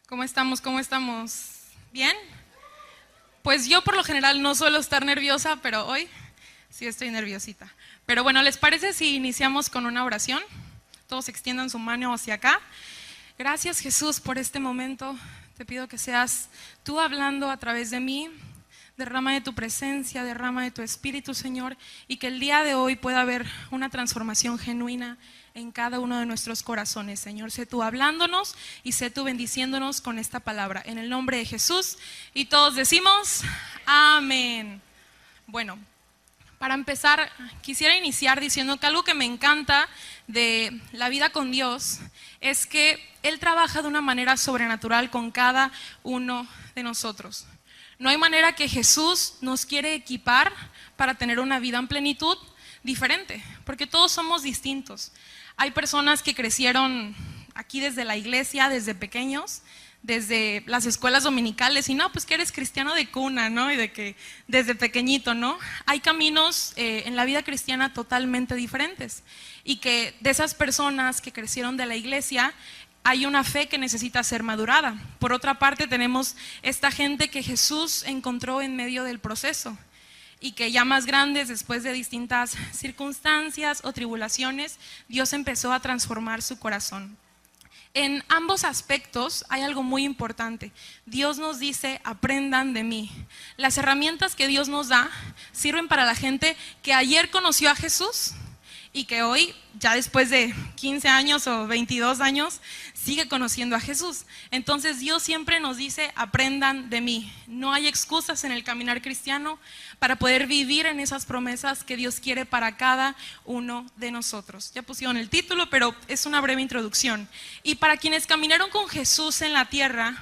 ¿Cómo estamos? ¿Cómo estamos? ¿Bien? Pues yo por lo general no suelo estar nerviosa, pero hoy sí estoy nerviosita. Pero bueno, ¿les parece si iniciamos con una oración? Todos extiendan su mano hacia acá. Gracias, Jesús, por este momento. Te pido que seas tú hablando a través de mí. Derrama de tu presencia, derrama de tu espíritu, Señor, y que el día de hoy pueda haber una transformación genuina en cada uno de nuestros corazones, Señor. Sé tú hablándonos y sé tú bendiciéndonos con esta palabra. En el nombre de Jesús. Y todos decimos, amén. Bueno, para empezar, quisiera iniciar diciendo que algo que me encanta de la vida con Dios es que Él trabaja de una manera sobrenatural con cada uno de nosotros. No hay manera que Jesús nos quiere equipar para tener una vida en plenitud diferente, porque todos somos distintos. Hay personas que crecieron aquí desde la iglesia, desde pequeños, desde las escuelas dominicales, y no, pues que eres cristiano de cuna, ¿no? Y de que desde pequeñito, ¿no? Hay caminos en la vida cristiana totalmente diferentes, y que de esas personas que crecieron de la iglesia, hay una fe que necesita ser madurada. Por otra parte, tenemos esta gente que Jesús encontró en medio del proceso y que ya más grandes, después de distintas circunstancias o tribulaciones, Dios empezó a transformar su corazón. En ambos aspectos hay algo muy importante. Dios nos dice, aprendan de mí. Las herramientas que Dios nos da sirven para la gente que ayer conoció a Jesús y que hoy, ya después de 15 años o 22 años, sigue conociendo a Jesús. Entonces Dios siempre nos dice, aprendan de mí. No hay excusas en el caminar cristiano para poder vivir en esas promesas que Dios quiere para cada uno de nosotros. Ya pusieron el título, pero es una breve introducción. Y para quienes caminaron con Jesús en la tierra,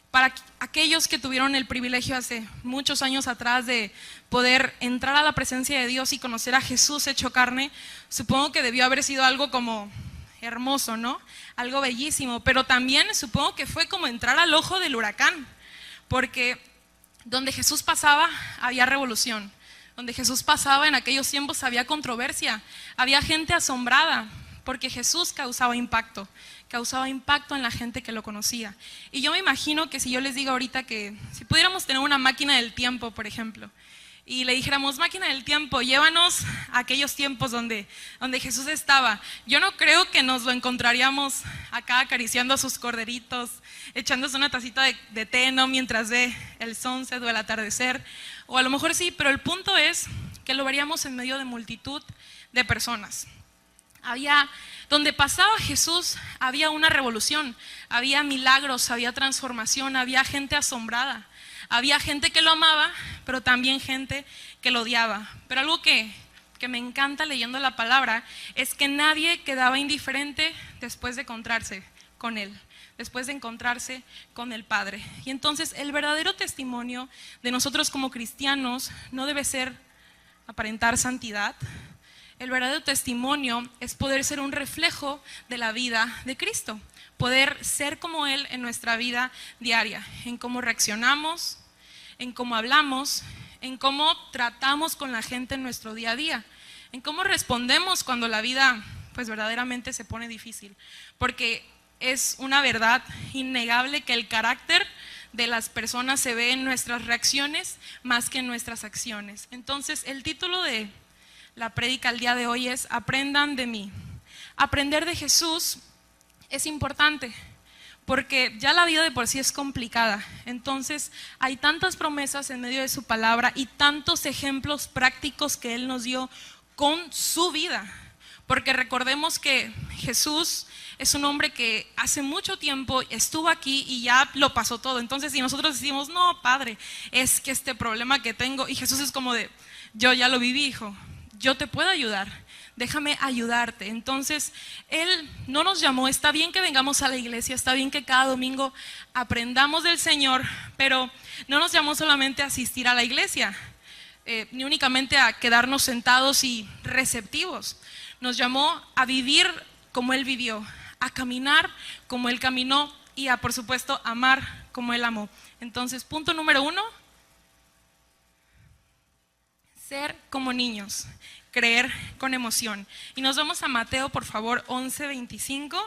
para aquellos que tuvieron el privilegio hace muchos años atrás de poder entrar a la presencia de Dios y conocer a Jesús hecho carne, supongo que debió haber sido algo como hermoso, ¿no? Algo bellísimo, pero también supongo que fue como entrar al ojo del huracán, porque donde Jesús pasaba había revolución, donde Jesús pasaba en aquellos tiempos había controversia, había gente asombrada, porque Jesús causaba impacto en la gente que lo conocía. Y yo me imagino que si yo les digo ahorita que si pudiéramos tener una máquina del tiempo, por ejemplo, y le dijéramos, máquina del tiempo, llévanos a aquellos tiempos donde Jesús estaba, yo no creo que nos lo encontraríamos acá acariciando a sus corderitos, echándose una tacita de té, ¿no? Mientras ve el sunset o el atardecer, o a lo mejor sí, pero el punto es que lo veríamos en medio de multitud de personas. Donde pasaba Jesús había una revolución, había milagros, había transformación, había gente asombrada, había gente que lo amaba, pero también gente que lo odiaba. Pero algo que me encanta leyendo la palabra es que nadie quedaba indiferente después de encontrarse con Él, después de encontrarse con el Padre. Y entonces el verdadero testimonio de nosotros como cristianos no debe ser aparentar santidad. El verdadero testimonio es poder ser un reflejo de la vida de Cristo, poder ser como Él en nuestra vida diaria, en cómo reaccionamos, en cómo hablamos, en cómo tratamos con la gente en nuestro día a día, en cómo respondemos cuando la vida pues verdaderamente se pone difícil, porque es una verdad innegable que el carácter de las personas se ve en nuestras reacciones más que en nuestras acciones. Entonces el título de la prédica el día de hoy es aprendan de mí. Aprender de Jesús es importante porque ya la vida de por sí es complicada. Entonces hay tantas promesas en medio de su palabra y tantos ejemplos prácticos que Él nos dio con su vida. Porque recordemos que Jesús es un hombre que hace mucho tiempo estuvo aquí y ya lo pasó todo. Entonces si nosotros decimos, no, Padre, es que este problema que tengo, y Jesús es como de, yo ya lo viví, hijo. Yo te puedo ayudar, déjame ayudarte. Entonces Él no nos llamó, está bien que vengamos a la iglesia, está bien que cada domingo aprendamos del Señor, pero no nos llamó solamente a asistir a la iglesia, ni únicamente a quedarnos sentados y receptivos. Nos llamó a vivir como Él vivió, a caminar como Él caminó y a, por supuesto, amar como Él amó. Entonces, punto número 1. Ser como niños, creer con emoción. Y nos vamos a Mateo, por favor, 11:25.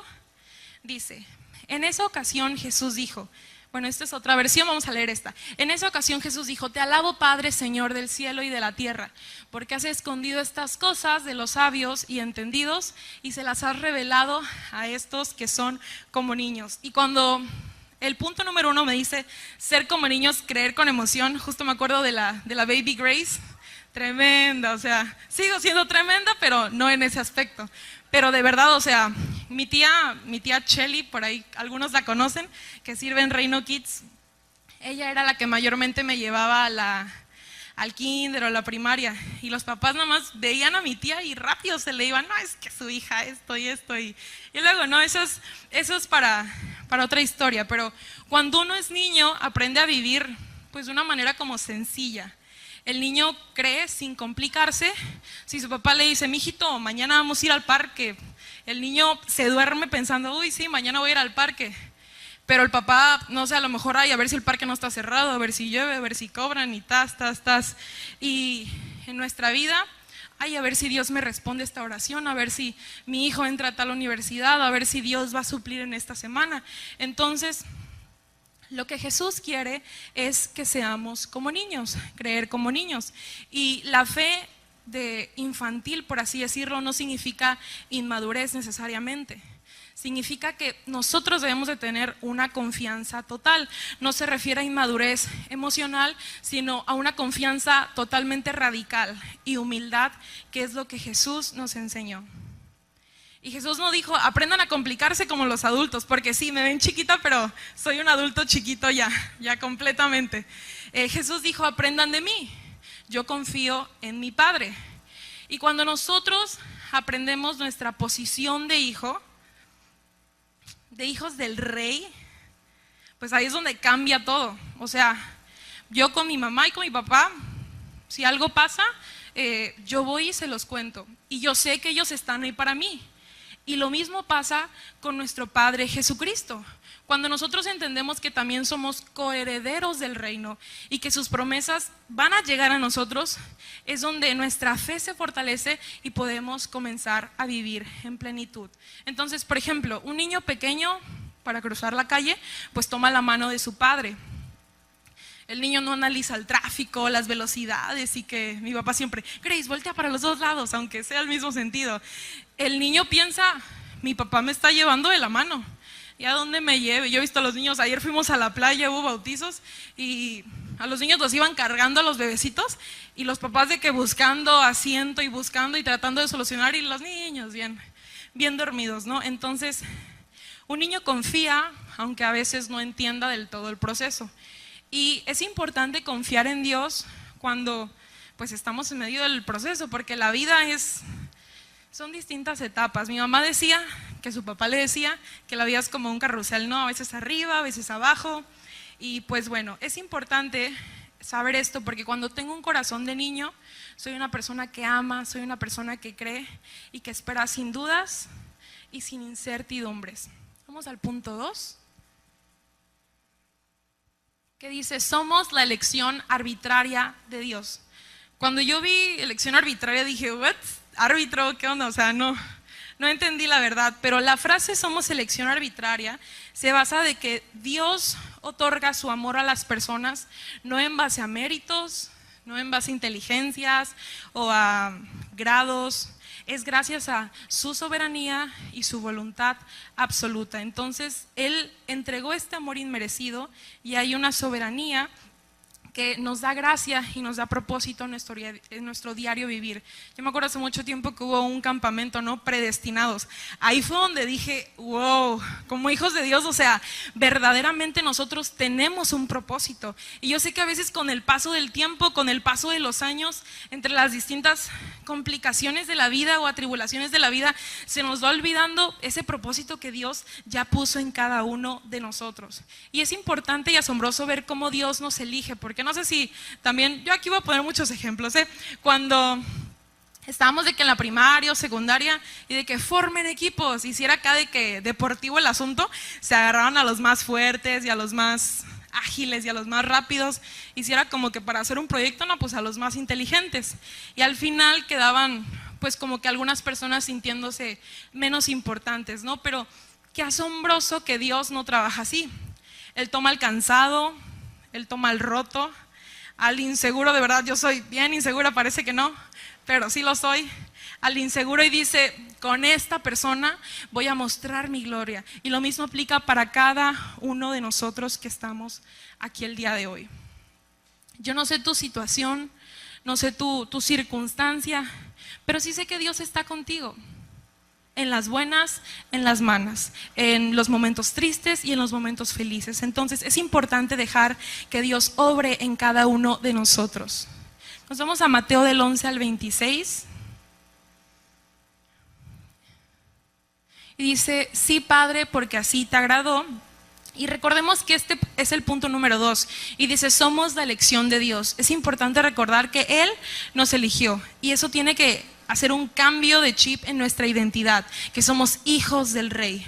Dice, En esa ocasión Jesús dijo, bueno, esta es otra versión, vamos a leer esta. En esa ocasión Jesús dijo, te alabo Padre, Señor del cielo y de la tierra, porque has escondido estas cosas de los sabios y entendidos y se las has revelado a estos que son como niños. Y cuando el punto número 1 me dice ser como niños, creer con emoción, justo me acuerdo de la Baby Grace, tremenda, o sea, sigo siendo tremenda, pero no en ese aspecto. Pero de verdad, o sea, mi tía Shelly, por ahí algunos la conocen, que sirve en Reino Kids, ella era la que mayormente me llevaba al kinder o la primaria, y los papás nada más veían a mi tía y rápido se le iban, no, es que su hija esto y esto, y luego, no, eso es para otra historia, pero cuando uno es niño aprende a vivir pues de una manera como sencilla. El niño cree sin complicarse. Si su papá le dice, mijito, mañana vamos a ir al parque, el niño se duerme pensando, uy, sí, mañana voy a ir al parque. Pero el papá, no sé, a lo mejor, ay, a ver si el parque no está cerrado, a ver si llueve, a ver si cobran y tas. Y en nuestra vida, ay, a ver si Dios me responde esta oración, a ver si mi hijo entra a tal universidad, a ver si Dios va a suplir en esta semana. Entonces, lo que Jesús quiere es que seamos como niños, creer como niños. Y la fe de infantil, por así decirlo, no significa inmadurez necesariamente. Significa que nosotros debemos de tener una confianza total. No se refiere a inmadurez emocional, sino a una confianza totalmente radical y humildad, que es lo que Jesús nos enseñó. Y Jesús no dijo, aprendan a complicarse como los adultos, porque sí, me ven chiquita, pero soy un adulto chiquito ya completamente. Jesús dijo, aprendan de mí, yo confío en mi Padre. Y cuando nosotros aprendemos nuestra posición de hijos del Rey, pues ahí es donde cambia todo. O sea, yo con mi mamá y con mi papá, si algo pasa, yo voy y se los cuento. Y yo sé que ellos están ahí para mí. Y lo mismo pasa con nuestro Padre Jesucristo. Cuando nosotros entendemos que también somos coherederos del reino y que sus promesas van a llegar a nosotros, es donde nuestra fe se fortalece y podemos comenzar a vivir en plenitud. Entonces, por ejemplo, un niño pequeño para cruzar la calle, pues toma la mano de su padre. El niño no analiza el tráfico, las velocidades y que mi papá siempre, Grace, voltea para los dos lados, aunque sea el mismo sentido. El niño piensa, mi papá me está llevando de la mano, ¿y a dónde me lleve? Yo he visto a los niños, ayer fuimos a la playa, hubo bautizos y a los niños los iban cargando a los bebecitos y los papás de que buscando asiento y buscando y tratando de solucionar y los niños bien dormidos, ¿no? Entonces, un niño confía, aunque a veces no entienda del todo el proceso. Y es importante confiar en Dios cuando pues estamos en medio del proceso, porque la vida son distintas etapas. Mi mamá decía que su papá le decía que la vida es como un carrusel, ¿no? A veces arriba, a veces abajo. Y pues bueno, es importante saber esto porque cuando tengo un corazón de niño, soy una persona que ama, soy una persona que cree y que espera sin dudas y sin incertidumbres. Vamos al punto 2. Que dice, somos la elección arbitraria de Dios. Cuando yo vi elección arbitraria dije, ¿what? ¿Árbitro? ¿Qué onda? O sea, no entendí la verdad, pero la frase somos elección arbitraria se basa de que Dios otorga su amor a las personas no en base a méritos, no en base a inteligencias o a grados, es gracias a su soberanía y su voluntad absoluta. Entonces, Él entregó este amor inmerecido y hay una soberanía que nos da gracia y nos da propósito en nuestro diario vivir. Yo me acuerdo hace mucho tiempo que hubo un campamento, ¿no? Predestinados. Ahí fue donde dije, wow, como hijos de Dios, o sea, verdaderamente nosotros tenemos un propósito. Y yo sé que a veces con el paso del tiempo, con el paso de los años, entre las distintas complicaciones de la vida o atribulaciones de la vida, se nos va olvidando ese propósito que Dios ya puso en cada uno de nosotros. Y es importante y asombroso ver cómo Dios nos elige, porque no sé si también, yo aquí voy a poner muchos ejemplos, cuando estábamos de que en la primaria o secundaria y de que formen equipos, y si era acá de que deportivo el asunto, se agarraban a los más fuertes y a los más ágiles y a los más rápidos, y si era como que para hacer un proyecto, no, pues a los más inteligentes, y al final quedaban pues como que algunas personas sintiéndose menos importantes, ¿no? Pero qué asombroso que Dios no trabaja así. Él toma al cansado, Él toma al roto, al inseguro. De verdad, yo soy bien insegura, parece que no, pero sí lo soy. Al inseguro, y dice, con esta persona voy a mostrar mi gloria. Y lo mismo aplica para cada uno de nosotros que estamos aquí el día de hoy. Yo no sé tu situación, no sé tu circunstancia, pero sí sé que Dios está contigo. En las buenas, en las malas, en los momentos tristes y en los momentos felices. Entonces es importante dejar que Dios obre en cada uno de nosotros. Nos vamos a Mateo del 11 al 26. Y dice, sí, Padre, porque así te agradó. Y recordemos que este es el punto número 2. Y dice, somos la elección de Dios. Es importante recordar que Él nos eligió. Y eso tiene que hacer un cambio de chip en nuestra identidad. Que somos hijos del Rey.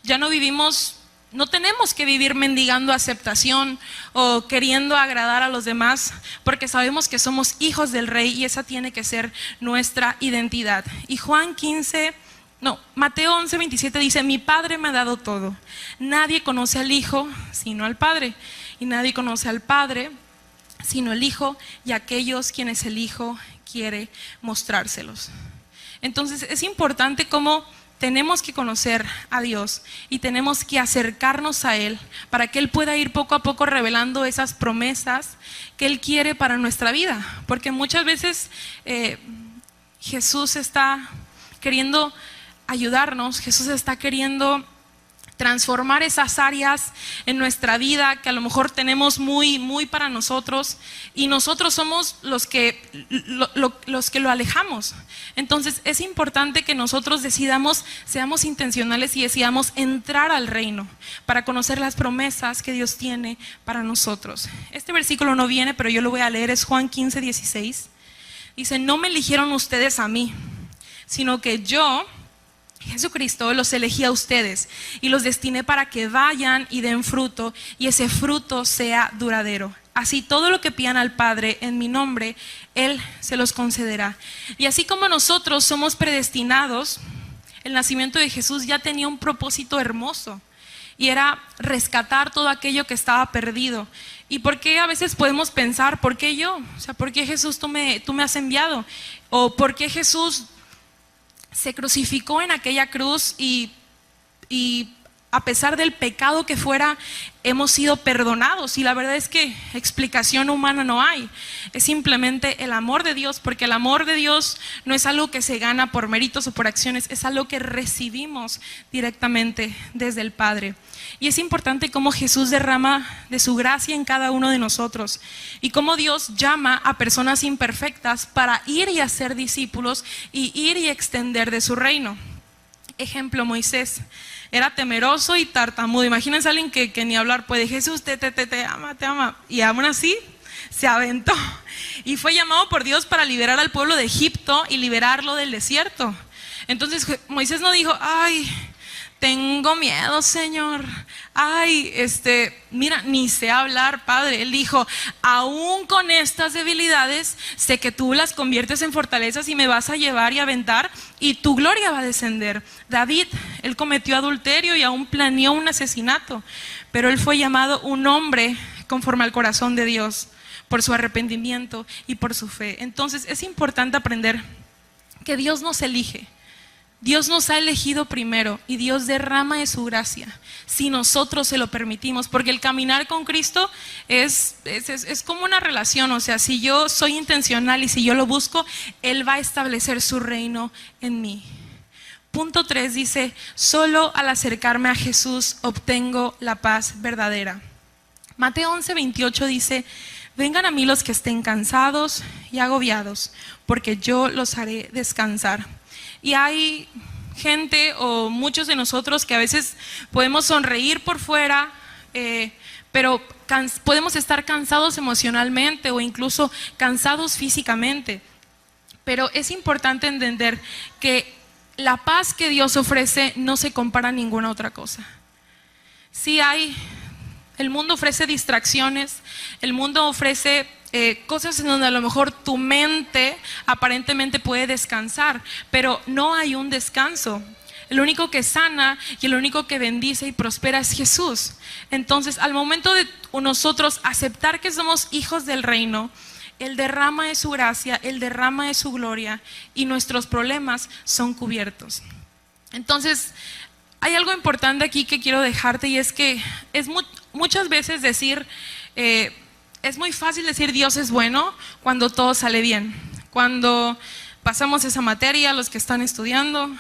Ya no vivimos, no tenemos que vivir mendigando aceptación o queriendo agradar a los demás. Porque sabemos que somos hijos del Rey y esa tiene que ser nuestra identidad. Y Mateo 11, 27 dice, mi Padre me ha dado todo. Nadie conoce al Hijo sino al Padre. Y nadie conoce al Padre sino el Hijo y aquellos quienes el Hijo quiere mostrárselos. Entonces es importante cómo tenemos que conocer a Dios y tenemos que acercarnos a Él para que Él pueda ir poco a poco revelando esas promesas que Él quiere para nuestra vida. Porque muchas veces Jesús está queriendo ayudarnos, Jesús está queriendo transformar esas áreas en nuestra vida que a lo mejor tenemos muy para nosotros y nosotros somos los que lo alejamos. Entonces es importante que nosotros seamos intencionales y decidamos entrar al reino para conocer las promesas que Dios tiene para nosotros. Este versículo no viene, pero yo lo voy a leer, es Juan 15, 16. Dice, no me eligieron ustedes a mí, sino que yo, Jesucristo, los elegí a ustedes y los destiné para que vayan y den fruto y ese fruto sea duradero. Así todo lo que pidan al Padre en mi nombre, Él se los concederá. Y así como nosotros somos predestinados, el nacimiento de Jesús ya tenía un propósito hermoso y era rescatar todo aquello que estaba perdido. ¿Y por qué a veces podemos pensar, ¿por qué yo? O sea, ¿por qué Jesús tú me has enviado? ¿O por qué Jesús se crucificó en aquella cruz y a pesar del pecado que fuera, hemos sido perdonados? Y la verdad es que explicación humana no hay. Es simplemente el amor de Dios, porque el amor de Dios no es algo que se gana por méritos o por acciones, es algo que recibimos directamente desde el Padre. Y es importante cómo Jesús derrama de su gracia en cada uno de nosotros y cómo Dios llama a personas imperfectas para ir y hacer discípulos y ir y extender de su reino. Ejemplo, Moisés era temeroso y tartamudo. Imagínense a alguien que ni hablar puede. Jesús te ama. Y aún así se aventó y fue llamado por Dios para liberar al pueblo de Egipto y liberarlo del desierto. Entonces Moisés no dijo, ay, tengo miedo, Señor. Ay, mira, ni sé hablar, Padre. Él dijo, aún con estas debilidades, sé que tú las conviertes en fortalezas y me vas a llevar y aventar y tu gloria va a descender. David, él cometió adulterio y aún planeó un asesinato, pero él fue llamado un hombre conforme al corazón de Dios por su arrepentimiento y por su fe. Entonces es importante aprender que Dios nos elige. Dios nos ha elegido primero y Dios derrama de su gracia si nosotros se lo permitimos, porque el caminar con Cristo es como una relación. O sea, si yo soy intencional y si yo lo busco, Él va a establecer su reino en mí. Punto 3 dice, solo al acercarme a Jesús obtengo la paz verdadera. Mateo 11, 28 dice, vengan a mí los que estén cansados y agobiados, porque yo los haré descansar. Y hay gente o muchos de nosotros que a veces podemos sonreír por fuera, pero podemos estar cansados emocionalmente o incluso cansados físicamente. Pero es importante entender que la paz que Dios ofrece no se compara a ninguna otra cosa. El mundo ofrece distracciones, el mundo ofrece cosas en donde a lo mejor tu mente aparentemente puede descansar, pero no hay un descanso. el único que sana y el único que bendice y prospera es Jesús. Entonces, al momento de nosotros aceptar que somos hijos del reino, Él derrama de su gracia, Él derrama de su gloria y nuestros problemas son cubiertos. Entonces, hay algo importante aquí que quiero dejarte, y es que muchas veces decir, es muy fácil decir Dios es bueno cuando todo sale bien, cuando pasamos esa materia, los que están estudiando,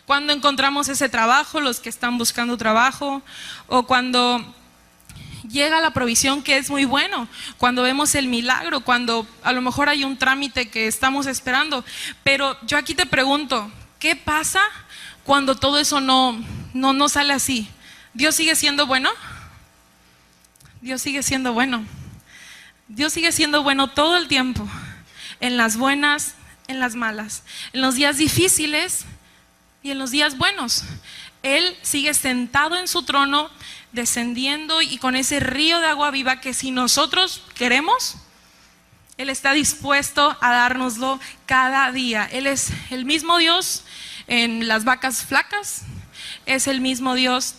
cuando encontramos ese trabajo, los que están buscando trabajo, o cuando llega la provisión, que es muy bueno, cuando vemos el milagro, cuando a lo mejor hay un trámite que estamos esperando. Pero yo aquí te pregunto, ¿qué pasa cuando todo eso no sale así? ¿Dios sigue siendo bueno? Dios sigue siendo bueno. Dios sigue siendo bueno todo el tiempo, en las buenas, en las malas, en los días difíciles y en los días buenos. Él sigue sentado en su trono, descendiendo y con ese río de agua viva que si nosotros queremos, Él está dispuesto a dárnoslo cada día. Él es el mismo Dios en las vacas flacas, es el mismo Dios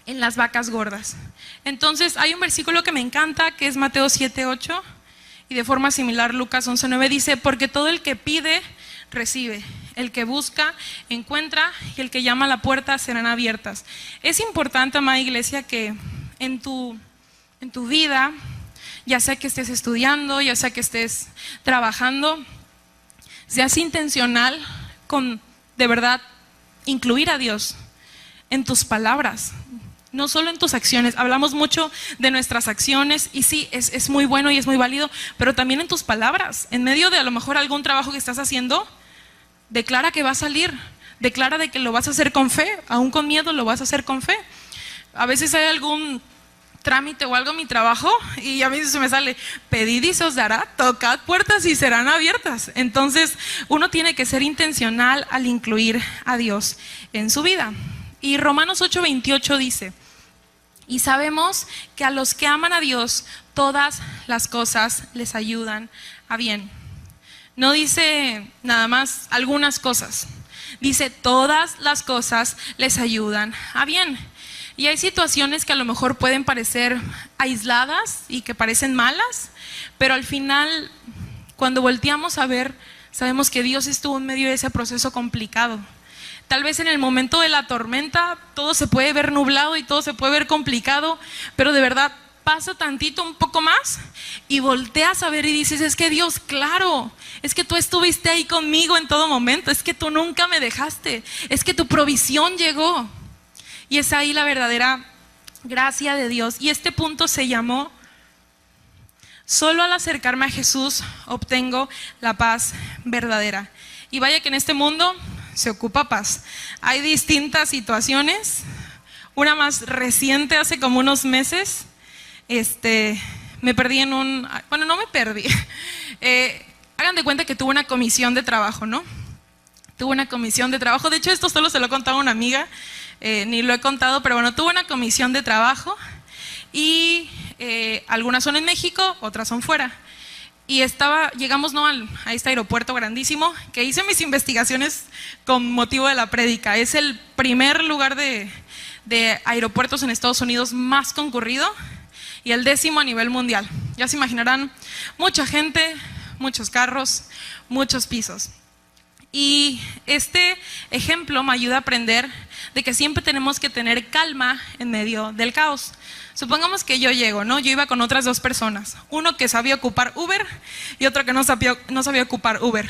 en las vacas gordas. Entonces hay un versículo que me encanta, que es Mateo 7:8, y de forma similar Lucas 11:9 dice: porque todo el que pide, recibe, el que busca, encuentra, y el que llama a la puerta serán abiertas. Es importante, amada iglesia, que en tu vida, ya sea que estés estudiando, ya sea que estés trabajando, seas intencional con, de verdad, incluir a Dios en tus palabras, no solo en tus acciones. Hablamos mucho de nuestras acciones y sí, es muy bueno y es muy válido, pero también en tus palabras, en medio de a lo mejor algún trabajo que estás haciendo, declara que va a salir, declara de que lo vas a hacer con fe, aún con miedo lo vas a hacer con fe. A veces hay algún trámite o algo en mi trabajo y a mí se me sale: pedid y se os dará, tocad puertas y serán abiertas. Entonces uno tiene que ser intencional al incluir a Dios en su vida. Y Romanos 8:28 dice: y sabemos que a los que aman a Dios todas las cosas les ayudan a bien. No dice nada más algunas cosas, dice todas las cosas les ayudan a bien. Y hay situaciones que a lo mejor pueden parecer aisladas y que parecen malas, pero al final, cuando volteamos a ver, sabemos que Dios estuvo en medio de ese proceso complicado. Tal vez en el momento de la tormenta todo se puede ver nublado y todo se puede ver complicado, pero de verdad pasa tantito, un poco más, y volteas a ver y dices: es que Dios, claro, es que tú estuviste ahí conmigo en todo momento, es que tú nunca me dejaste, es que tu provisión llegó. Y es ahí la verdadera gracia de Dios. Y este punto se llamó: solo al acercarme a Jesús obtengo la paz verdadera. Y vaya que en este mundo se ocupa paz. Hay distintas situaciones. Una más reciente, hace como unos meses, me perdí en bueno, no me perdí. Hagan de cuenta que tuve una comisión de trabajo, ¿no? Tuve una comisión de trabajo. De hecho, esto solo se lo he contado a una amiga. Ni lo he contado, pero bueno, tuve una comisión de trabajo y algunas son en México, otras son fuera. Y llegamos a este aeropuerto grandísimo, que hice mis investigaciones con motivo de la prédica. Es el primer lugar de aeropuertos en Estados Unidos más concurrido y el 10º a nivel mundial. Ya se imaginarán, mucha gente, muchos carros, muchos pisos. Y este ejemplo me ayuda a aprender de que siempre tenemos que tener calma en medio del caos. Supongamos que yo llego, ¿no? Yo iba con otras 2 personas, uno que sabía ocupar Uber y otro que no sabía ocupar Uber.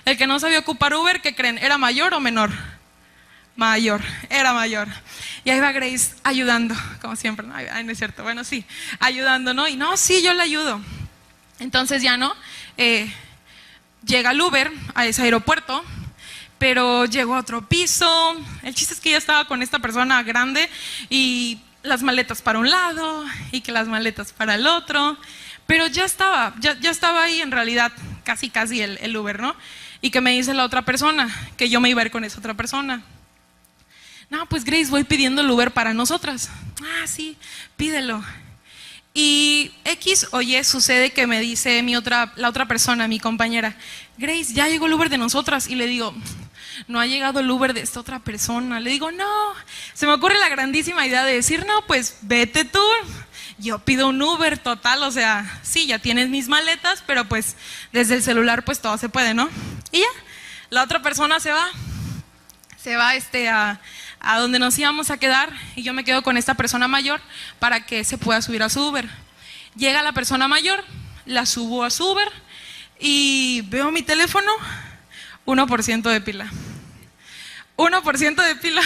El que no sabía ocupar Uber, ¿qué creen? ¿Era mayor o menor? Mayor, era mayor. Y ahí va Grace ayudando, como siempre, ¿no? Ay, no es cierto, bueno, sí, ayudando, ¿no? Y no, sí, yo le ayudo. Entonces ya, ¿no? Llega el Uber a ese aeropuerto, pero llegó a otro piso. El chiste es que ya estaba con esta persona grande y las maletas para un lado y que las maletas para el otro, pero ya estaba ahí en realidad casi el Uber, ¿no? Y que me dice la otra persona, que yo me iba a ir con esa otra persona. No, pues Grace, voy pidiendo el Uber para nosotras. Ah, sí, pídelo. Y X o Y sucede que me dice la otra persona, mi compañera: Grace, ya llegó el Uber de nosotras. Y le digo: no ha llegado el Uber de esta otra persona. Le digo, no, se me ocurre la grandísima idea de decir, no, pues vete tú, yo pido un Uber, total, o sea, sí, ya tienes mis maletas, pero pues desde el celular pues todo se puede, ¿no? Y ya, la otra persona se va a donde nos íbamos a quedar y yo me quedo con esta persona mayor para que se pueda subir a su Uber. Llega la persona mayor, la subo a su Uber y veo mi teléfono, 1% de pila. 1% de pila.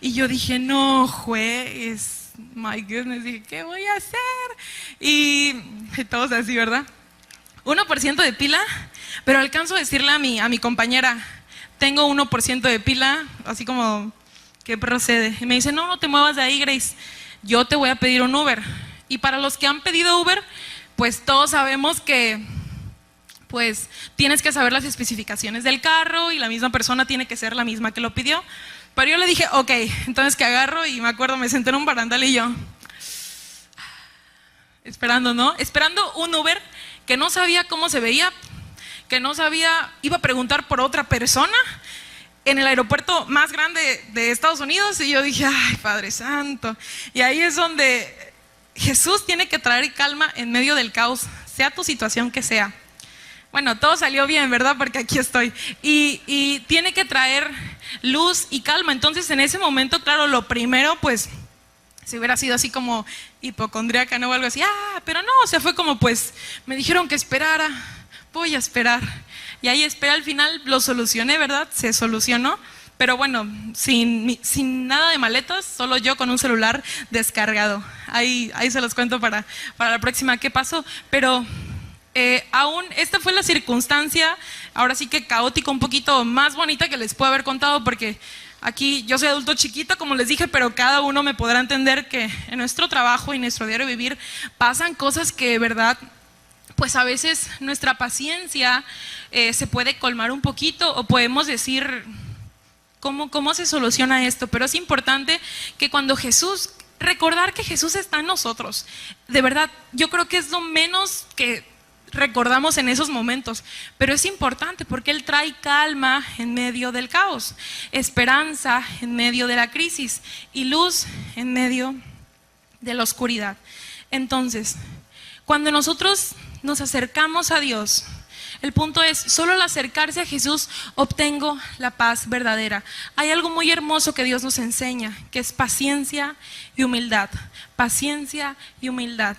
Y yo dije, no, juez, my goodness, dije, ¿qué voy a hacer? Y todos así, ¿verdad? 1% de pila, pero alcanzo a decirle a mi compañera, tengo 1% de pila, así como, ¿qué procede? Y me dice, no, no te muevas de ahí, Grace, yo te voy a pedir un Uber. Y para los que han pedido Uber, pues todos sabemos que pues tienes que saber las especificaciones del carro y la misma persona tiene que ser la misma que lo pidió. Pero yo le dije, ok, entonces que agarro y me acuerdo, me senté en un barandal y yo, esperando, ¿no? Esperando un Uber que no sabía cómo se veía, que no sabía, iba a preguntar por otra persona en el aeropuerto más grande de Estados Unidos y yo dije, ay, Padre Santo. Y ahí es donde Jesús tiene que traer calma en medio del caos, sea tu situación que sea. Bueno, todo salió bien, ¿verdad? Porque aquí estoy. Y tiene que traer luz y calma. Entonces, en ese momento, claro, lo primero, pues, si hubiera sido así como hipocondríaca, ¿no? O algo así, pero no, o sea, fue como, pues, me dijeron que esperara, voy a esperar. Y ahí esperé, al final lo solucioné, ¿verdad? Se solucionó. Pero bueno, sin nada de maletas, solo yo con un celular descargado. Ahí se los cuento para la próxima qué pasó. Pero aún esta fue la circunstancia, ahora sí que caótica, un poquito más bonita que les puedo haber contado, porque aquí yo soy adulto chiquito, como les dije, pero cada uno me podrá entender que en nuestro trabajo y nuestro diario vivir pasan cosas que de verdad, pues a veces nuestra paciencia se puede colmar un poquito, o podemos decir, ¿cómo se soluciona esto? Pero es importante que cuando recordar que Jesús está en nosotros, de verdad, yo creo que es lo menos que recordamos en esos momentos, pero es importante porque Él trae calma en medio del caos, esperanza en medio de la crisis y luz en medio de la oscuridad. Entonces, cuando nosotros nos acercamos a Dios, el punto es, solo al acercarse a Jesús obtengo la paz verdadera. Hay algo muy hermoso que Dios nos enseña, que es paciencia y humildad. Paciencia y humildad.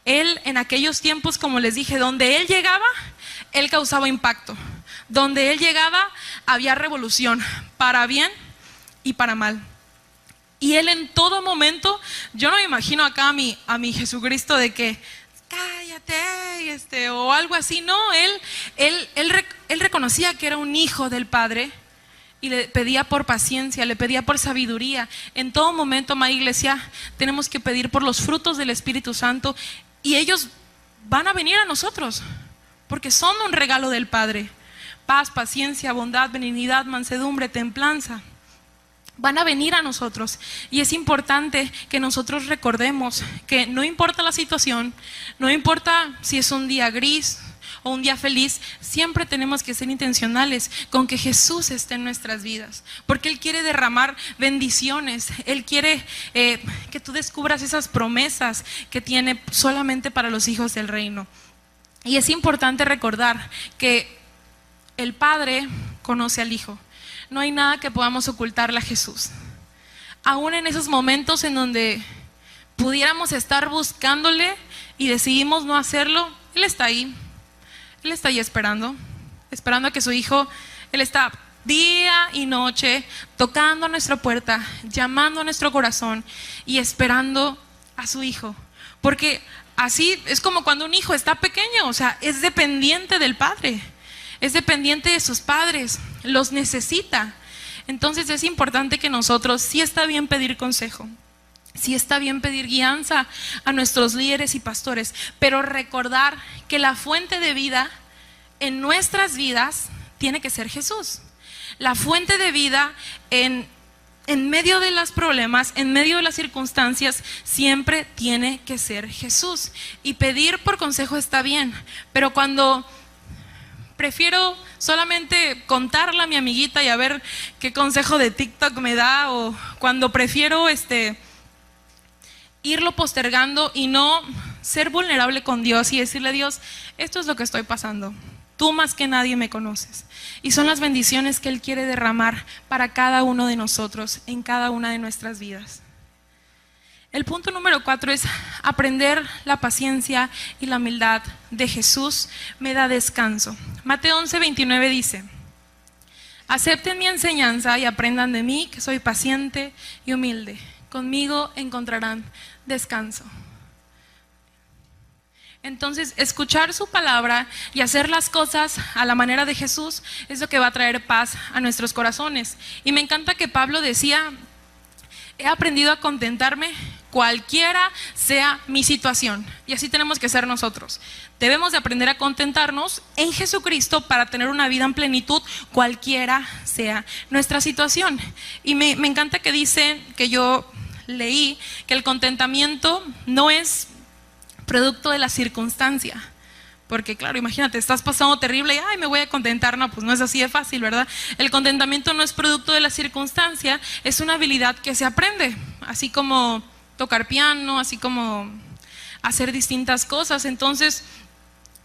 Él en aquellos tiempos, como les dije, donde Él llegaba, Él causaba impacto. Donde Él llegaba, había revolución, para bien y para mal. Y Él en todo momento, yo no me imagino acá a mi Jesucristo de que, cállate, o algo así. No, él reconocía que era un hijo del Padre y le pedía por paciencia, le pedía por sabiduría. En todo momento, amada iglesia, tenemos que pedir por los frutos del Espíritu Santo. Y ellos van a venir a nosotros, porque son un regalo del Padre. Paz, paciencia, bondad, benignidad, mansedumbre, templanza. Van a venir a nosotros. Y es importante que nosotros recordemos que no importa la situación, no importa si es un día gris o un día feliz, siempre tenemos que ser intencionales con que Jesús esté en nuestras vidas, porque Él quiere derramar bendiciones. Él quiere que tú descubras esas promesas que tiene solamente para los hijos del reino. Y es importante recordar que el Padre conoce al Hijo. No hay nada que podamos ocultarle a Jesús. Aún en esos momentos en donde pudiéramos estar buscándole y decidimos no hacerlo, Él está ahí. Él está ahí esperando a que su Hijo, Él está día y noche tocando a nuestra puerta, llamando a nuestro corazón y esperando a su Hijo. Porque así es como cuando un hijo está pequeño, o sea, es dependiente del Padre, es dependiente de sus padres, los necesita. Entonces es importante que nosotros, sí está bien pedir consejo, sí está bien pedir guianza a nuestros líderes y pastores, pero recordar que la fuente de vida en nuestras vidas tiene que ser Jesús. La fuente de vida en medio de los problemas, en medio de las circunstancias, siempre tiene que ser Jesús. Y pedir por consejo está bien, pero cuando prefiero solamente contarla a mi amiguita y a ver qué consejo de TikTok me da, o cuando prefiero irlo postergando y no ser vulnerable con Dios y decirle: Dios, esto es lo que estoy pasando, tú más que nadie me conoces, y son las bendiciones que Él quiere derramar para cada uno de nosotros en cada una de nuestras vidas. El punto número 4 es: aprender la paciencia y la humildad de Jesús me da descanso. Mateo 11:29 dice: acepten mi enseñanza y aprendan de mí, que soy paciente y humilde. Conmigo encontrarán descanso. Entonces, escuchar su palabra y hacer las cosas a la manera de Jesús es lo que va a traer paz a nuestros corazones. Y me encanta que Pablo decía: he aprendido a contentarme cualquiera sea mi situación. Y así tenemos que ser nosotros. Debemos de aprender a contentarnos en Jesucristo para tener una vida en plenitud, cualquiera sea nuestra situación. Y me encanta que dice, que yo leí, que el contentamiento no es producto de la circunstancia. Porque claro, imagínate, estás pasando terrible y ay, me voy a contentar. No, pues no es así de fácil, ¿verdad? El contentamiento no es producto de la circunstancia, es una habilidad que se aprende, así como tocar piano, así como hacer distintas cosas. Entonces,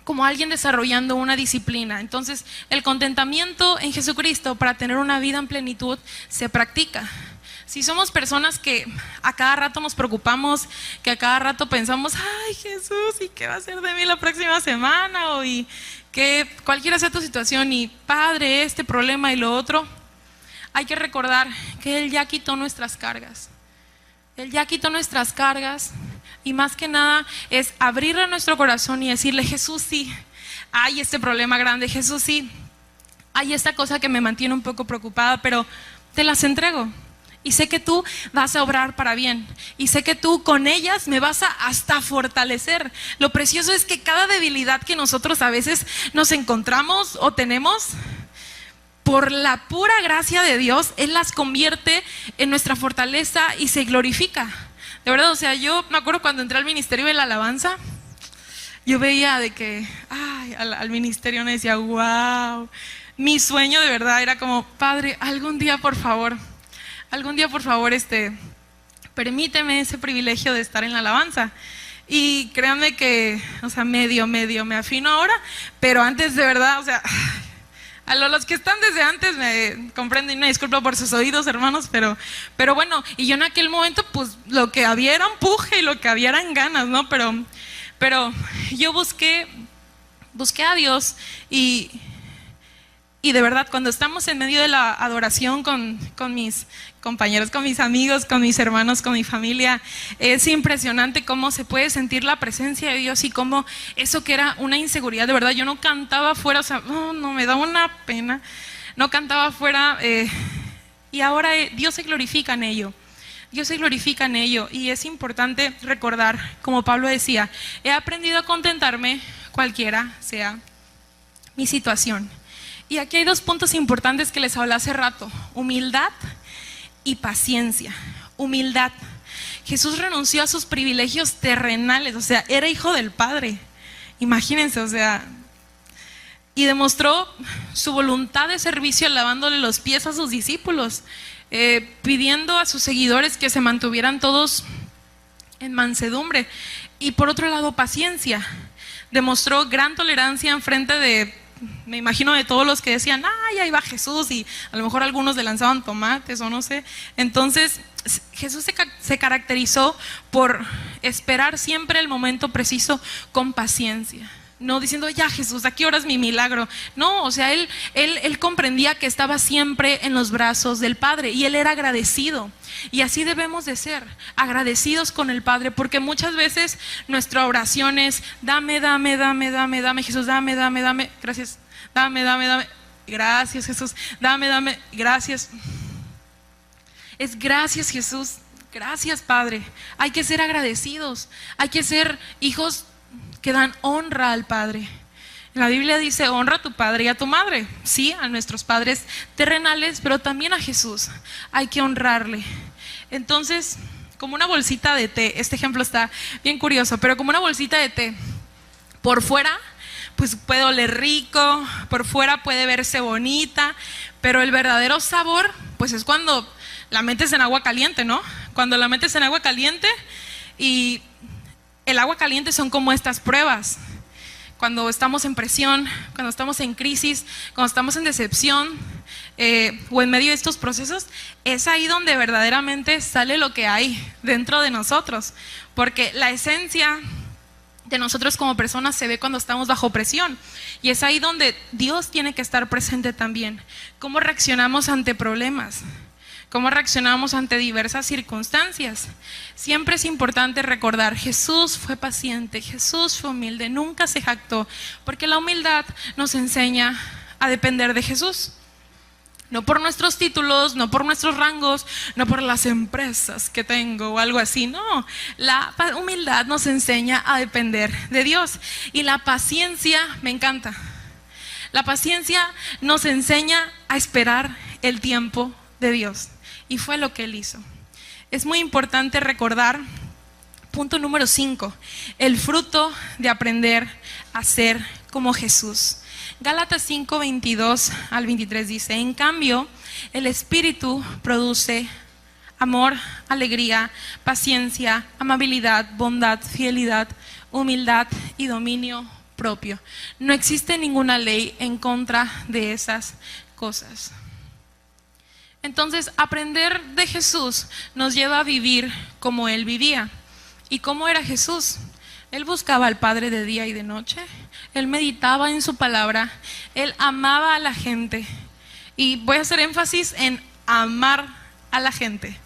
como alguien desarrollando una disciplina. Entonces, el contentamiento en Jesucristo para tener una vida en plenitud se practica. Si somos personas que a cada rato nos preocupamos, que a cada rato pensamos: ay, Jesús, ¿y qué va a hacer de mí la próxima semana? O y que cualquiera sea tu situación, y Padre, este problema y lo otro, hay que recordar que Él ya quitó nuestras cargas. Él ya quitó nuestras cargas, y más que nada es abrirle nuestro corazón y decirle: Jesús, sí, hay este problema grande, Jesús, sí, hay esta cosa que me mantiene un poco preocupada, pero te las entrego. Y sé que tú vas a obrar para bien. Y sé que tú con ellas me vas a hasta fortalecer. Lo precioso es que cada debilidad que nosotros a veces nos encontramos o tenemos, por la pura gracia de Dios, Él las convierte en nuestra fortaleza y se glorifica. De verdad, o sea, yo me acuerdo cuando entré al ministerio de la alabanza, yo veía de que, ay, al ministerio me decía: wow. Mi sueño de verdad era como: Padre, algún día por favor, permíteme ese privilegio de estar en la alabanza. Y créanme que, o sea, medio me afino ahora, pero antes de verdad, o sea, a los que están desde antes me comprenden, una disculpa por sus oídos, hermanos, pero bueno, y yo en aquel momento, pues lo que había era empuje y lo que había eran ganas, ¿no? Pero yo busqué a Dios y de verdad, cuando estamos en medio de la adoración con mis compañeros, con mis amigos, con mis hermanos, con mi familia, es impresionante cómo se puede sentir la presencia de Dios y cómo eso que era una inseguridad, de verdad, yo no cantaba afuera, o sea, no, me daba una pena, no cantaba afuera, y ahora Dios se glorifica en ello. Dios se glorifica en ello, y es importante recordar, como Pablo decía: he aprendido a contentarme cualquiera sea mi situación. Y aquí hay dos puntos importantes que les hablé hace rato: humildad y paciencia. Humildad. Jesús renunció a sus privilegios terrenales, o sea, era hijo del Padre. Imagínense, o sea, y demostró su voluntad de servicio lavándole los pies a sus discípulos, pidiendo a sus seguidores que se mantuvieran todos en mansedumbre. Y por otro lado, paciencia. Demostró gran tolerancia en frente de, me imagino, de todos los que decían: ay, ahí va Jesús, y a lo mejor algunos le lanzaban tomates o no sé. Entonces Jesús se caracterizó por esperar siempre el momento preciso con paciencia, no diciendo: ya Jesús, ¿a qué hora es mi milagro? No, o sea, él comprendía que estaba siempre en los brazos del Padre, y él era agradecido. Y así debemos de ser, agradecidos con el Padre, porque muchas veces nuestra oración es: dame, Jesús, dame, gracias, dame, gracias Jesús, dame, gracias. Es gracias Jesús, gracias Padre. Hay que ser agradecidos, hay que ser hijos que dan honra al Padre. La Biblia dice: honra a tu padre y a tu madre. Sí, a nuestros padres terrenales, pero también a Jesús hay que honrarle. Entonces, como una bolsita de té, este ejemplo está bien curioso, pero como una bolsita de té, por fuera pues puede oler rico, por fuera puede verse bonita, pero el verdadero sabor pues es cuando la metes en agua caliente, ¿no? Cuando la metes en agua caliente, y el agua caliente son como estas pruebas. Cuando estamos en presión, cuando estamos en crisis, cuando estamos en decepción, o en medio de estos procesos, es ahí donde verdaderamente sale lo que hay dentro de nosotros, porque la esencia de nosotros como personas se ve cuando estamos bajo presión, y es ahí donde Dios tiene que estar presente también. ¿Cómo reaccionamos ante problemas? ¿Cómo reaccionamos ante diversas circunstancias? Siempre es importante recordar, Jesús fue paciente, Jesús fue humilde, nunca se jactó, porque la humildad nos enseña a depender de Jesús. No por nuestros títulos, no por nuestros rangos, no por las empresas que tengo o algo así, no. La humildad nos enseña a depender de Dios. Y la paciencia, me encanta. La paciencia nos enseña a esperar el tiempo de Dios. Y fue lo que Él hizo. Es muy importante recordar, punto número 5, el fruto de aprender a ser como Jesús. Gálatas 5, 22 al 23 dice: en cambio, el Espíritu produce amor, alegría, paciencia, amabilidad, bondad, fidelidad, humildad y dominio propio. No existe ninguna ley en contra de esas cosas. Entonces, aprender de Jesús nos lleva a vivir como Él vivía. ¿Y cómo era Jesús? Él buscaba al Padre de día y de noche. Él meditaba en su palabra. Él amaba a la gente. Y voy a hacer énfasis en amar a la gente.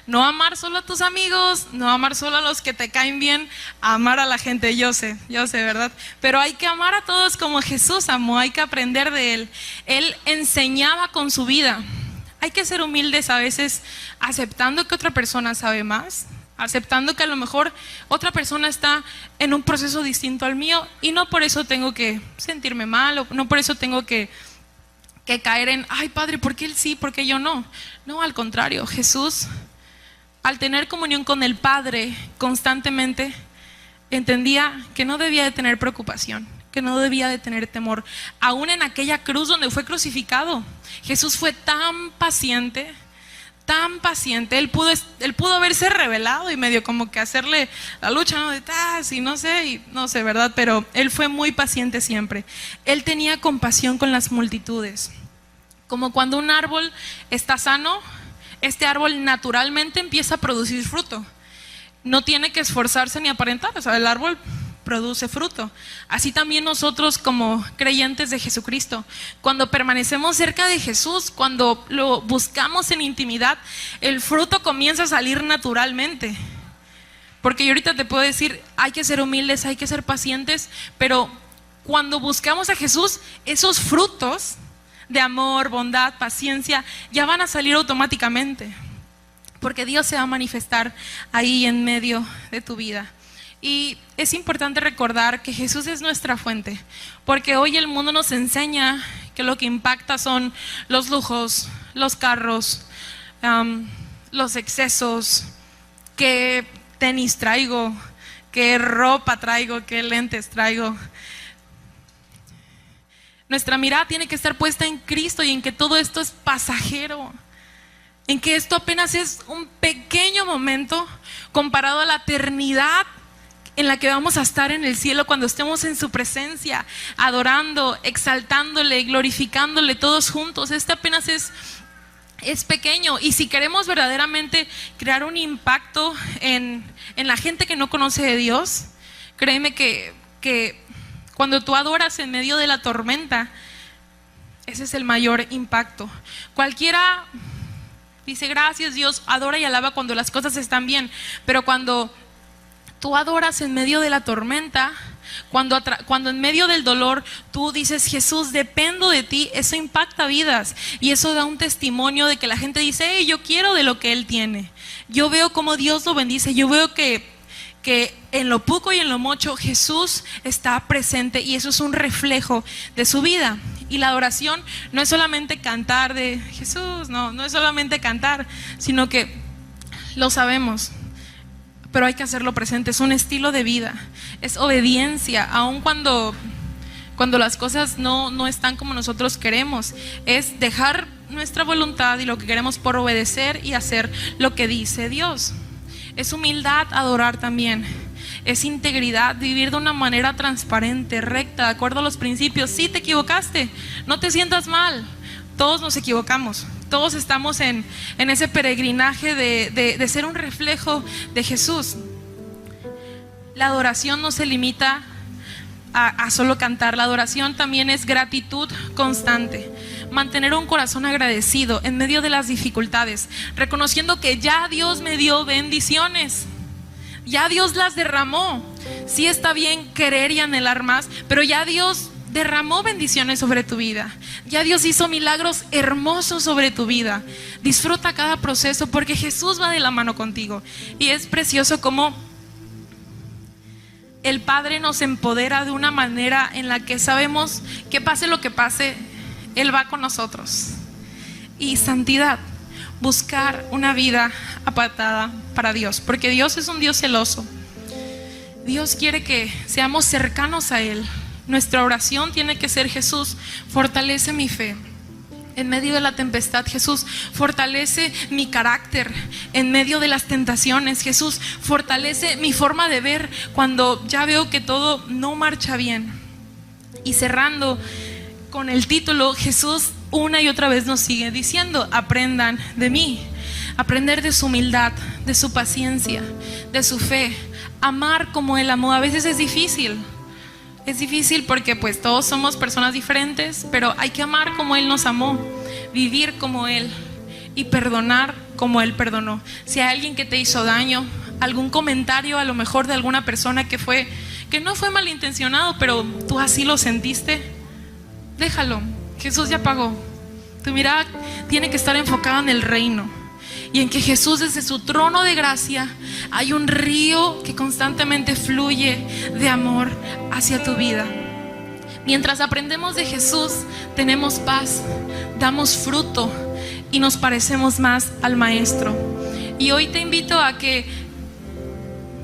No amar solo a tus amigos, no amar solo a los que te caen bien, amar a la gente, yo sé, ¿verdad? Pero hay que amar a todos como Jesús amó, hay que aprender de Él. Él enseñaba con su vida. Hay que ser humildes a veces, aceptando que otra persona sabe más, aceptando que a lo mejor otra persona está en un proceso distinto al mío, y no por eso tengo que sentirme mal, o no por eso tengo que caer en, ay Padre, ¿por qué Él sí, por qué yo no? No, al contrario, Jesús, al tener comunión con el Padre constantemente, entendía que no debía de tener preocupación, que no debía de tener temor. Aún en aquella cruz donde fue crucificado, Jesús fue tan paciente, Él pudo haberse revelado y medio como que hacerle la lucha, ¿no? Y no sé, ¿verdad? Pero Él fue muy paciente siempre. Él tenía compasión con las multitudes. Como cuando un árbol está sano, este árbol naturalmente empieza a producir fruto. No tiene que esforzarse ni aparentar, o sea, el árbol produce fruto. Así también nosotros como creyentes de Jesucristo, cuando permanecemos cerca de Jesús, cuando lo buscamos en intimidad, el fruto comienza a salir naturalmente. Porque yo ahorita te puedo decir, hay que ser humildes, hay que ser pacientes, pero cuando buscamos a Jesús, esos frutos de amor, bondad, paciencia, ya van a salir automáticamente, porque Dios se va a manifestar ahí en medio de tu vida. Y es importante recordar que Jesús es nuestra fuente, porque hoy el mundo nos enseña que lo que impacta son los lujos, los carros, los excesos, qué tenis traigo, qué ropa traigo, qué lentes traigo. Nuestra mirada tiene que estar puesta en Cristo y en que todo esto es pasajero, en que esto apenas es un pequeño momento comparado a la eternidad en la que vamos a estar en el cielo cuando estemos en su presencia, adorando, exaltándole, glorificándole todos juntos. Este apenas es pequeño, y si queremos verdaderamente crear un impacto en la gente que no conoce de Dios, créeme que cuando tú adoras en medio de la tormenta, ese es el mayor impacto. Cualquiera dice gracias Dios, adora y alaba cuando las cosas están bien, pero cuando tú adoras en medio de la tormenta, cuando en medio del dolor tú dices Jesús, dependo de ti, eso impacta vidas, y eso da un testimonio de que la gente dice, hey, yo quiero de lo que Él tiene. Yo veo cómo Dios lo bendice, yo veo que en lo poco y en lo mucho Jesús está presente, y eso es un reflejo de su vida. Y la adoración no es solamente cantar de Jesús, no es solamente cantar, sino que lo sabemos, pero hay que hacerlo presente. Es un estilo de vida, es obediencia, aun cuando cuando las cosas no están como nosotros queremos. Es dejar nuestra voluntad y lo que queremos por obedecer y hacer lo que dice Dios. Es humildad adorar también. Es integridad, vivir de una manera transparente, recta, de acuerdo a los principios. Sí, te equivocaste, no te sientas mal. Todos nos equivocamos. Todos estamos en ese peregrinaje de ser un reflejo de Jesús. La adoración no se limita a solo cantar. La adoración también es gratitud constante. Mantener un corazón agradecido en medio de las dificultades, reconociendo que ya Dios me dio bendiciones. Ya Dios las derramó. Sí está bien querer y anhelar más, pero ya Dios derramó bendiciones sobre tu vida. Ya Dios hizo milagros hermosos sobre tu vida. Disfruta cada proceso porque Jesús va de la mano contigo. Y es precioso como el Padre nos empodera de una manera en la que sabemos que pase lo que pase, Él va con nosotros. Y santidad, buscar una vida apartada para Dios, porque Dios es un Dios celoso. Dios quiere que seamos cercanos a Él. Nuestra oración tiene que ser: Jesús, fortalece mi fe en medio de la tempestad. Jesús, fortalece mi carácter en medio de las tentaciones. Jesús, fortalece mi forma de ver cuando ya veo que todo no marcha bien. Y cerrando con el título, Jesús una y otra vez nos sigue diciendo: aprendan de mí. Aprender de su humildad, de su paciencia, de su fe. Amar como Él amó. A veces es difícil. Es difícil porque pues todos somos personas diferentes, pero hay que amar como Él nos amó, vivir como Él y perdonar como Él perdonó. Si hay alguien que te hizo daño, algún comentario a lo mejor de alguna persona que no fue malintencionado, pero tú así lo sentiste, déjalo. Jesús ya pagó. Tu mirada tiene que estar enfocada en el reino y en que Jesús, desde su trono de gracia, hay un río que constantemente fluye de amor hacia tu vida. Mientras aprendemos de Jesús, tenemos paz, damos fruto y nos parecemos más al Maestro. Y hoy te invito a que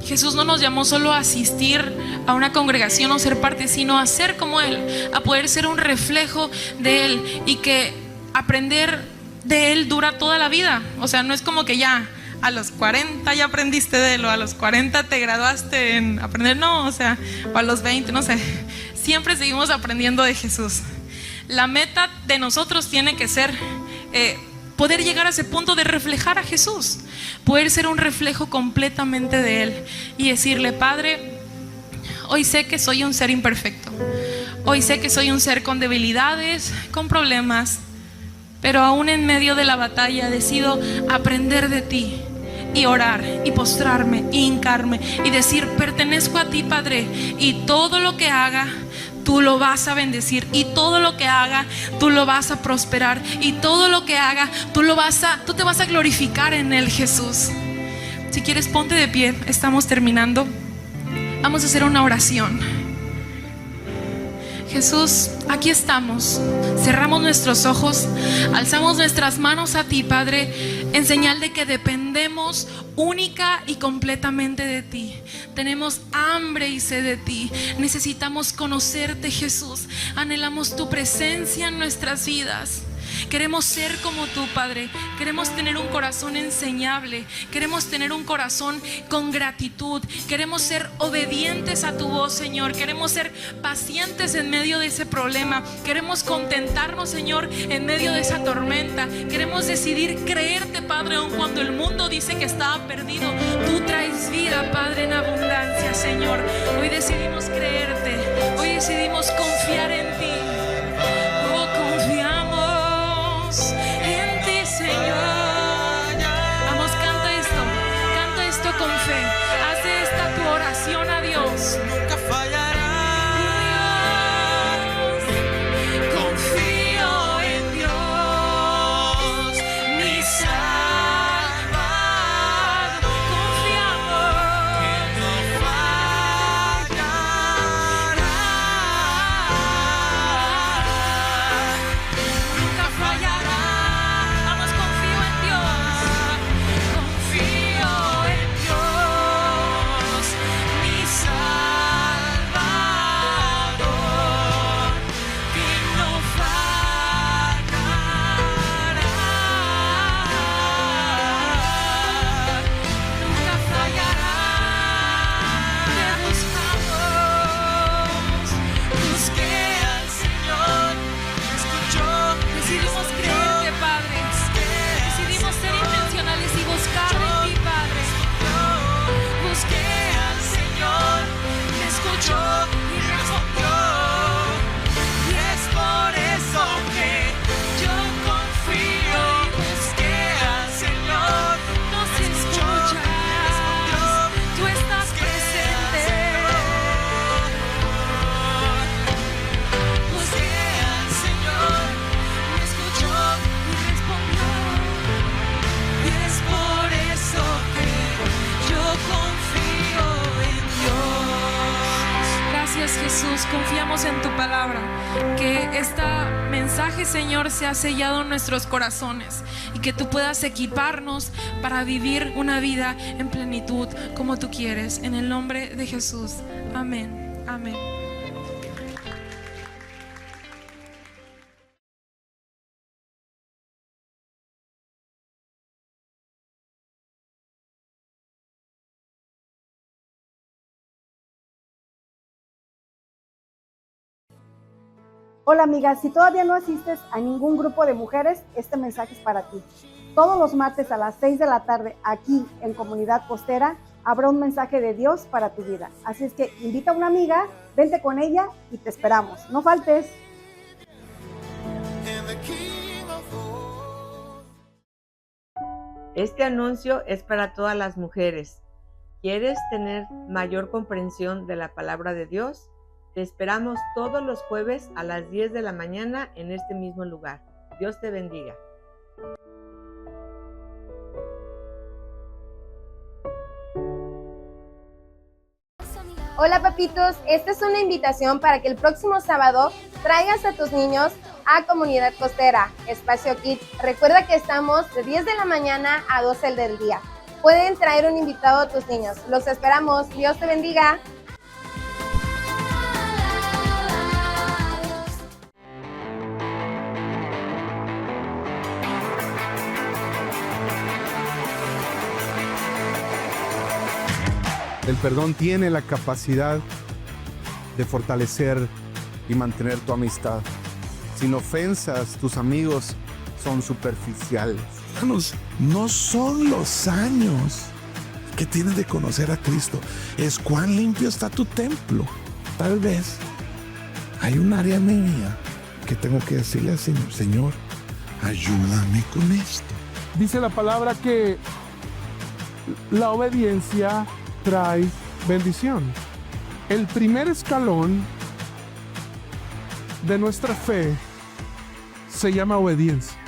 Jesús no nos llamó solo a asistir a una congregación o ser parte, sino a ser como Él, a poder ser un reflejo de Él, y que aprender de Él dura toda la vida. O sea, no es como que ya a los 40 ya aprendiste de Él, o a los 40 te graduaste en aprender, no, o sea, o a los 20, no sé. Siempre seguimos aprendiendo de Jesús. La meta de nosotros tiene que ser poder llegar a ese punto de reflejar a Jesús, poder ser un reflejo completamente de Él y decirle: Padre, hoy sé que soy un ser imperfecto, hoy sé que soy un ser con debilidades, con problemas, pero aún en medio de la batalla decido aprender de ti y orar y postrarme y hincarme y decir: pertenezco a ti, Padre, y todo lo que haga tú lo vas a bendecir, y todo lo que haga tú lo vas a prosperar, y todo lo que haga tú te vas a glorificar en Él, Jesús. Si quieres, ponte de pie, estamos terminando. Vamos a hacer una oración. Jesús, aquí estamos. Cerramos nuestros ojos, alzamos nuestras manos a ti, Padre, en señal de que dependemos única y completamente de ti. Tenemos hambre y sed de ti. Necesitamos conocerte, Jesús. Anhelamos tu presencia en nuestras vidas. Queremos ser como tú, Padre. Queremos tener un corazón enseñable. Queremos tener un corazón con gratitud. Queremos ser obedientes a tu voz, Señor. Queremos ser pacientes en medio de ese problema. Queremos contentarnos, Señor, en medio de esa tormenta. Queremos decidir creerte, Padre, aun cuando el mundo dice que estaba perdido. Tú traes vida, Padre, en abundancia, Señor. Hoy decidimos creerte. Hoy decidimos confiar en ti. En ti, Señor. Vamos, canta esto con fe. Haz de esta tu oración a Dios. Nunca fallarás. Confío en Dios, mi Salvador. Confiamos que no fallarás. Decidimos creerte, Padre. Decidimos ser intencionales y buscar en ti, Padre. Busqué al Señor, me escuchó y respondió. Y es por eso que yo confío. Busqué al Señor, nos escuchas, tú estás presente. Busqué al Señor, me escuchó y respondió. Y es por eso que yo confío en Dios. Gracias, Jesús, confiamos en tu palabra. Que este mensaje, Señor, sea sellado en nuestros corazones y que tú puedas equiparnos para vivir una vida en plenitud como tú quieres. En el nombre de Jesús. Amén. Amén. Hola amiga, si todavía no asistes a ningún grupo de mujeres, este mensaje es para ti. Todos los martes a las 6 de la tarde, aquí en Comunidad Costera, habrá un mensaje de Dios para tu vida. Así es que invita a una amiga, vente con ella y te esperamos. No faltes. Este anuncio es para todas las mujeres. ¿Quieres tener mayor comprensión de la palabra de Dios? Te esperamos todos los jueves a las 10 de la mañana en este mismo lugar. Dios te bendiga. Hola papitos, esta es una invitación para que el próximo sábado traigas a tus niños a Comunidad Costera, Espacio Kids. Recuerda que estamos de 10 de la mañana a 12 del día. Pueden traer un invitado a tus niños. Los esperamos. Dios te bendiga. El perdón tiene la capacidad de fortalecer y mantener tu amistad. Sin ofensas, tus amigos son superficiales. Hermanos, no son los años que tienes de conocer a Cristo, es cuán limpio está tu templo. Tal vez hay un área en mi vida que tengo que decirle al Señor: Señor, ayúdame con esto. Dice la palabra que la obediencia trae bendición. El primer escalón de nuestra fe se llama obediencia.